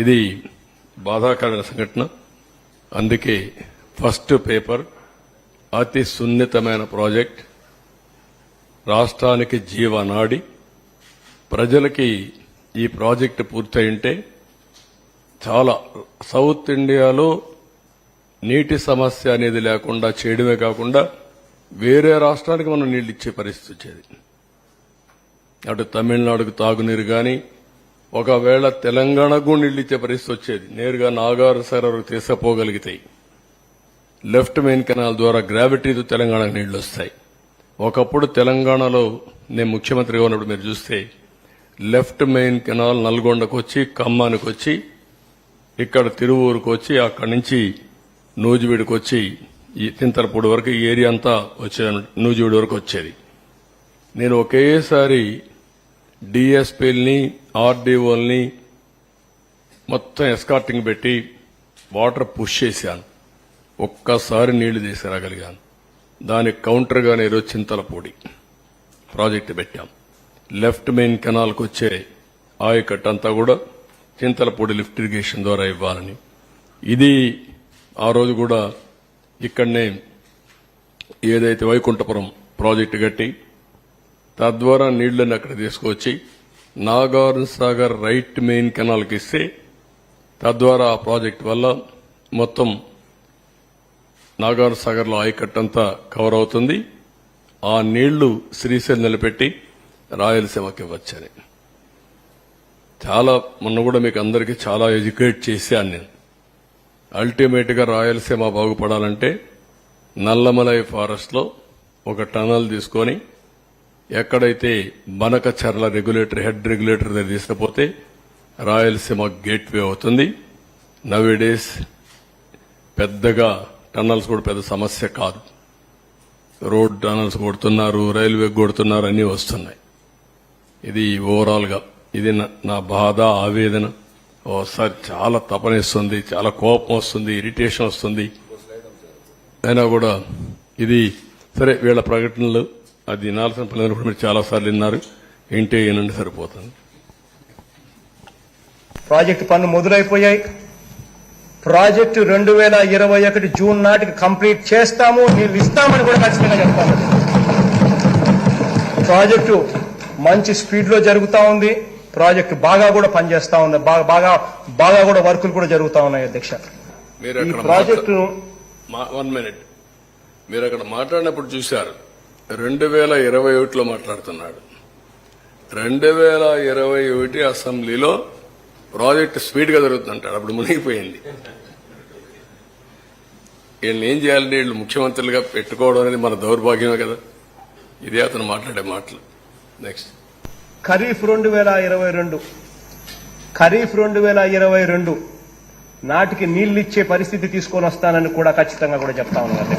ఇది బాధాకరమైన సంఘటన. అందుకే ఫస్ట్ పేపర్ అతి సున్నితమైన ప్రాజెక్ట్, రాష్ట్రానికి జీవనాడి. ప్రజలకి ఈ ప్రాజెక్టు పూర్తయింటే చాలా సౌత్ ఇండియాలో నీటి సమస్య అనేది లేకుండా చేయడమే కాకుండా వేరే రాష్ట్రానికి మనం నీళ్లు ఇచ్చే పరిస్థితి వచ్చేది. అటు తమిళనాడుకు తాగునీరు కానీ, ఒకవేళ తెలంగాణకు నీళ్లు ఇచ్చే పరిస్థితి వచ్చేది. నేరుగా నాగార్ సరస్సు తీసుకుపోగలిగితే లెఫ్ట్ మెయిన్ కెనాల్ ద్వారా గ్రావిటీతో తెలంగాణకు నీళ్లు వస్తాయి. ఒకప్పుడు తెలంగాణలో నేను ముఖ్యమంత్రిగా ఉన్నప్పుడు మీరు చూస్తే లెఫ్ట్ మెయిన్ కెనాల్ నల్గొండకు వచ్చి, ఖమ్మానికి వచ్చి, ఇక్కడ తిరువూరుకు వచ్చి, అక్కడి నుంచి నూజివీడుకు వచ్చి ఈ తింతలపూడి వరకు ఈ ఏరియా అంతా వచ్చేది, నూజివీడు వరకు వచ్చేది. నేను ఒకేసారి డిఎస్పీలని, ఆర్డీఓల్ని మొత్తం ఎస్కార్టింగ్ పెట్టి వాటర్ పుష్ చేశాను. ఒక్కసారి నీళ్లు తీసుకురాగలిగాను. దానికి కౌంటర్గానే ఈరోజు చింతలపూడి ప్రాజెక్టు పెట్టాం. లెఫ్ట్ మెయిన్ కెనాల్కు వచ్చే ఆయకట్టు అంతా కూడా చింతలపూడి లిఫ్ట్ ఇరిగేషన్ ద్వారా ఇవ్వాలని. ఇది ఆ రోజు కూడా ఇక్కడనే ఏదైతే వైకుంఠపురం ప్రాజెక్టు కట్టి తద్వారా నీళ్లను అక్కడ తీసుకొచ్చి నాగార్జున సాగర్ రైట్ మెయిన్ కెనాల్కి ఇస్తే తద్వారా ఆ ప్రాజెక్టు వల్ల మొత్తం నాగార్జున సాగర్లో ఆయకట్టంతా కవర్ అవుతుంది. ఆ నీళ్లు శ్రీశైలం నిలబెట్టి రాయలసీమకి ఇవ్వచ్చని చాలా మొన్న కూడా మీకు అందరికీ చాలా ఎడ్యుకేట్ చేశాను నేను. అల్టిమేట్ గా రాయలసీమ బాగుపడాలంటే నల్లమలై ఫారెస్ట్ లో ఒక టనల్ తీసుకొని ఎక్కడైతే బనకచర్ల రెగ్యులేటర్ హెడ్ రెగ్యులేటర్ దగ్గర తీసుకుపోతే రాయలసీమ గేట్వే అవుతుంది. నవేడేస్ పెద్దగా టన్నల్స్ కూడా పెద్ద సమస్య కాదు. రోడ్ టనల్స్ కొడుతున్నారు, రైల్వే కొడుతున్నారు, అన్నీ వస్తున్నాయి. ఇది ఓవరాల్ గా ఇది నా బాధ, ఆవేదన. ఓసారి చాలా తపనిస్తుంది, చాలా కోపం వస్తుంది, ఇరిటేషన్ వస్తుంది. అయినా కూడా ఇది సరే, వీళ్ళ ప్రకటనలు అది వినాల్సిన పనులు కూడా మీరు చాలాసార్లు విన్నారు. ఏంటి ఏనండి సరిపోతుంది. ప్రాజెక్టు పనులు మొదలైపోయాయి. ప్రాజెక్టు 2021 జూన్ నాటికి కంప్లీట్ చేస్తాము, నీళ్లు ఇస్తామని కూడా ఖచ్చితంగా చెప్తాము. ప్రాజెక్టు మంచి స్పీడ్ లో జరుగుతా ఉంది. ప్రాజెక్టు బాగా కూడా పనిచేస్తా ఉంది. బాగా కూడా వర్కులు కూడా జరుగుతా ఉన్నాయి. అధ్యక్ష, ఈ ప్రాజెక్టు 1 మినిట్ మీరు అక్కడ మాట్లాడినప్పుడు చూశారు. 2021లో మాట్లాడుతున్నాడు. 2021 అసెంబ్లీలో ప్రాజెక్టు స్పీడ్ గా జరుగుతుందంటాడు. అప్పుడు మునిగిపోయింది. వీళ్ళని ఏం చేయాలంటే వీళ్ళు ముఖ్యమంత్రులుగా పెట్టుకోవడం అనేది మన దౌర్భాగ్యమే కదా. ఇదే అతను మాట్లాడే మాటలు. నెక్స్ట్ ఖరీఫ్ 2022 నాటికి నీళ్లు ఇచ్చే పరిస్థితి తీసుకొని వస్తానని కూడా ఖచ్చితంగా కూడా చెప్తా ఉన్నారు.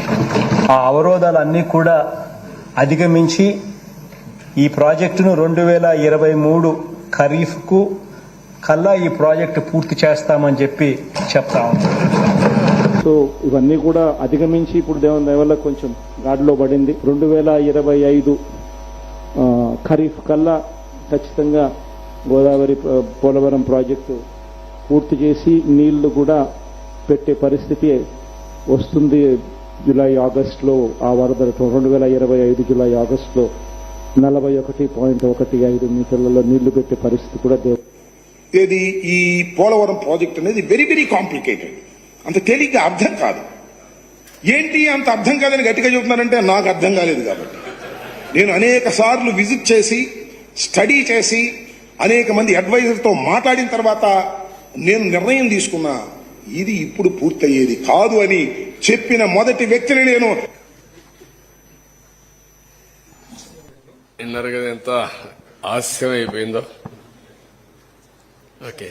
ఆ అవరోధాలన్నీ కూడా అధిగమించి ఈ ప్రాజెక్టును 2023 ఖరీఫ్ కు కల్లా ఈ ప్రాజెక్టు పూర్తి చేస్తామని చెప్పి చెప్తా ఉన్నారు. సో ఇవన్నీ కూడా అధిగమించి ఇప్పుడు దేవుని దయ వల్ల కొంచెం గాడిలో పడింది. 2025 ఖరీఫ్ కల్లా ఖచ్చితంగా గోదావరి పోలవరం ప్రాజెక్టు పూర్తి చేసి నీళ్లు కూడా పెట్టే పరిస్థితి వస్తుంది. జూలై ఆగస్టులో ఆ వరద 2025 జూలై ఆగస్టులో 41.15 మీటర్లలో నీళ్లు పెట్టే పరిస్థితి కూడా ఏది ఈ పోలవరం ప్రాజెక్ట్ అనేది వెరీ వెరీ కాంప్లికేటెడ్. అంత తేలిగ్గా అర్థం కాదు. ఏంటి అంత అర్థం కాదని గట్టిగా చెబుతున్నారంటే నాకు అర్థం కాలేదు. కాబట్టి నేను అనేక సార్లు విజిట్ చేసి స్టడీ చేసి అనేక మంది అడ్వైజర్తో మాట్లాడిన తర్వాత నేను నిర్ణయం తీసుకున్నా, ఇది ఇప్పుడు పూర్తయ్యేది కాదు అని చెప్పిన మొదటి వ్యక్తిని నేను. విన్నారు కదా ఎంత హాస్యం అయిపోయిందో. ఓకే.